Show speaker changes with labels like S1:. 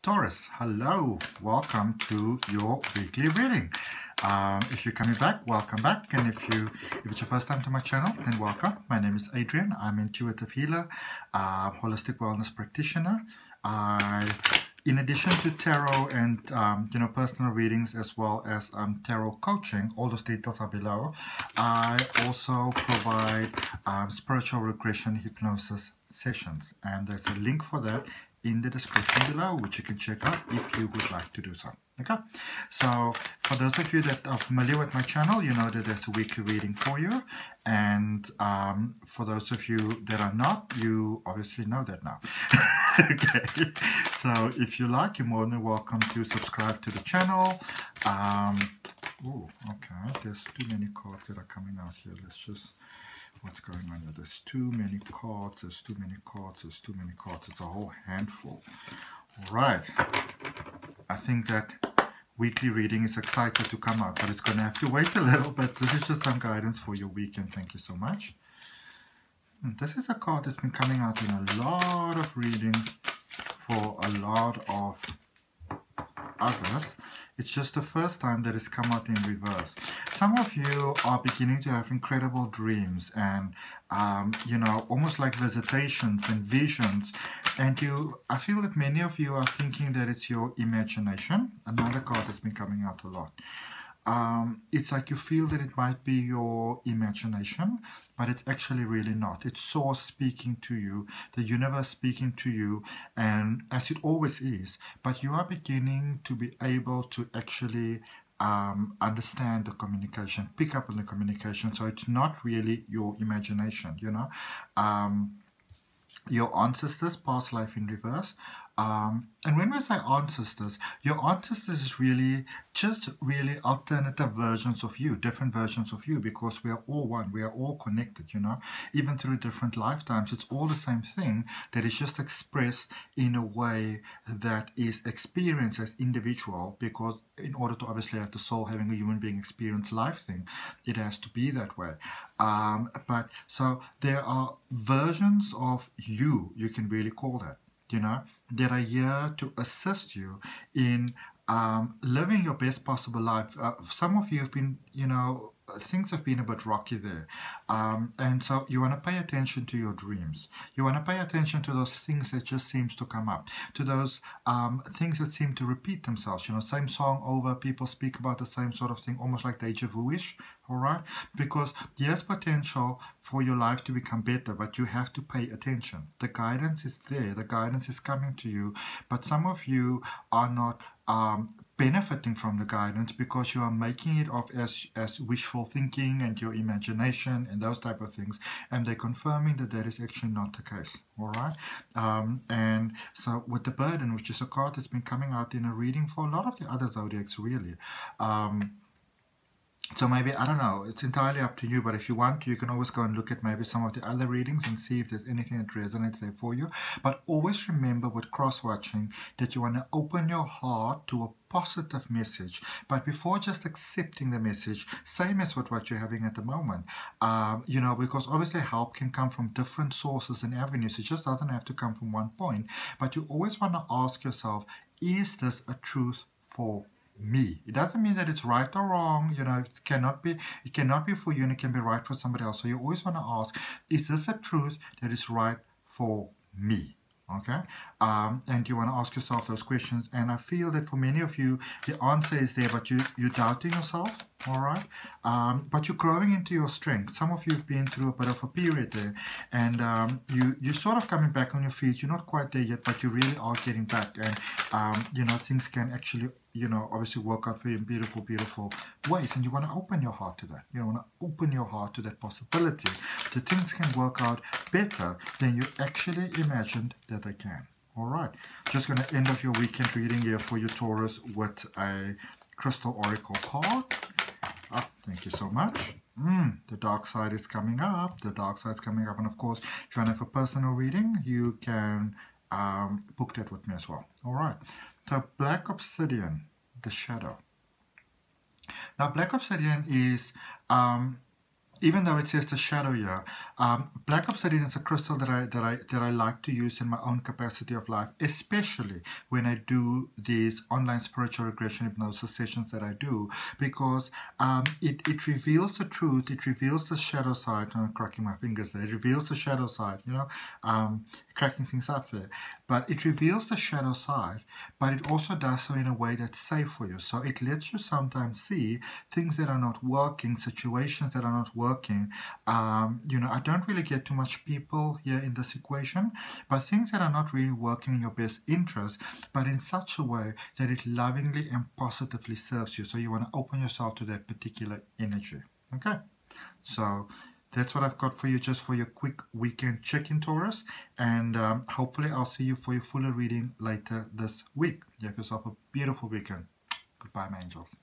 S1: Taurus, hello, welcome to your weekly reading. If you're coming back, welcome back, and if it's your first time to my channel, then welcome. My name is Adrian. I'm an intuitive healer, holistic wellness practitioner. In addition to tarot and personal readings, as well as tarot coaching, all those details are below. I also provide spiritual regression hypnosis sessions, and there's a link for that in the description below, which you can check out if you would like to do so. Okay, so for those of you that are familiar with my channel, you know that there's a weekly reading for you, and for those of you that are not, you obviously know that now. Okay, so if you like, you're more than welcome to subscribe to the channel. Oh, okay, there's too many cards that are coming out here. Let's just, what's going on here? There's too many cards, there's too many cards, there's too many cards. It's a whole handful. All right, I think that weekly reading is excited to come out, but it's going to have to wait a little bit. This is just some guidance for your weekend. Thank you so much. And this is a card that's been coming out in a lot of readings for a lot of others. It's just the first time that it's come out in reverse. Some of you are beginning to have incredible dreams and almost like visitations and visions, and I feel that many of you are thinking that it's your imagination. Another card that's been coming out a lot. It's like you feel that it might be your imagination, but it's actually really not. It's Source speaking to you, the universe speaking to you, and as it always is, but you are beginning to be able to actually understand the communication, pick up on the communication. So it's not really your imagination, your ancestors, past life in reverse. And when we say ancestors, your ancestors is really just alternative versions of you, different versions of you, because we are all one, we are all connected, even through different lifetimes. It's all the same thing that is just expressed in a way that is experienced as individual, because in order to obviously have the soul having a human being experience life thing, it has to be that way. But so there are versions of you can really call that, that are here to assist you in living your best possible life. Some of you have been, things have been a bit rocky there. And so you want to pay attention to your dreams. You want to pay attention to those things that just seems to come up, to those things that seem to repeat themselves. Same song over, people speak about the same sort of thing, almost like deja vu-ish. All right, because there's potential for your life to become better, but you have to pay attention. The guidance is there, the guidance is coming to you, but some of you are not benefiting from the guidance because you are making it off as wishful thinking and your imagination and those type of things, and they're confirming that that is actually not the case. All right, and so with the burden, which is a card that's been coming out in a reading for a lot of the other zodiacs, really. So maybe, I don't know, it's entirely up to you, but if you want to, you can always go and look at maybe some of the other readings and see if there's anything that resonates there for you. But always remember with cross-watching that you want to open your heart to a positive message, but before just accepting the message, same as with what you're having at the moment, because obviously help can come from different sources and avenues. It just doesn't have to come from one point, but you always want to ask yourself, is this a truth for me? It doesn't mean that it's right or wrong. It cannot be for you and it can be right for somebody else. So you always want to ask, is this a truth that is right for me? Okay, and you want to ask yourself those questions, and I feel that for many of you the answer is there, but you're doubting yourself. All right, but you're growing into your strength. Some of you have been through a bit of a period there, and you're sort of coming back on your feet. You're not quite there yet, but you really are getting back, and things can actually obviously work out for you in beautiful ways, and you want to open your heart to that. You want to open your heart to that possibility that things can work out better than you actually imagined that they can. All right, just going to end off your weekend reading here for you, Taurus, with a crystal oracle card. Thank you so much. The dark side is coming up. The dark side is coming up, and of course, if you want to have a personal reading, you can book that with me as well. All right. So black obsidian, the shadow. Now black obsidian is even though it says the shadow here, black obsidian is a crystal that I like to use in my own capacity of life, especially when I do these online spiritual regression hypnosis sessions that I do, because it reveals the truth, it reveals the shadow side. I'm cracking my fingers there. It reveals the shadow side, you know, cracking things up there. But it reveals the shadow side, but it also does so in a way that's safe for you. So it lets you sometimes see things that are not working, situations that are not working. You know, I don't really get too much people here in this equation, but things that are not really working in your best interest, but in such a way that it lovingly and positively serves you. So you want to open yourself to that particular energy. Okay, so that's what I've got for you, just for your quick weekend check-in, Taurus. And hopefully I'll see you for your fuller reading later this week. You have yourself a beautiful weekend. Goodbye, my angels.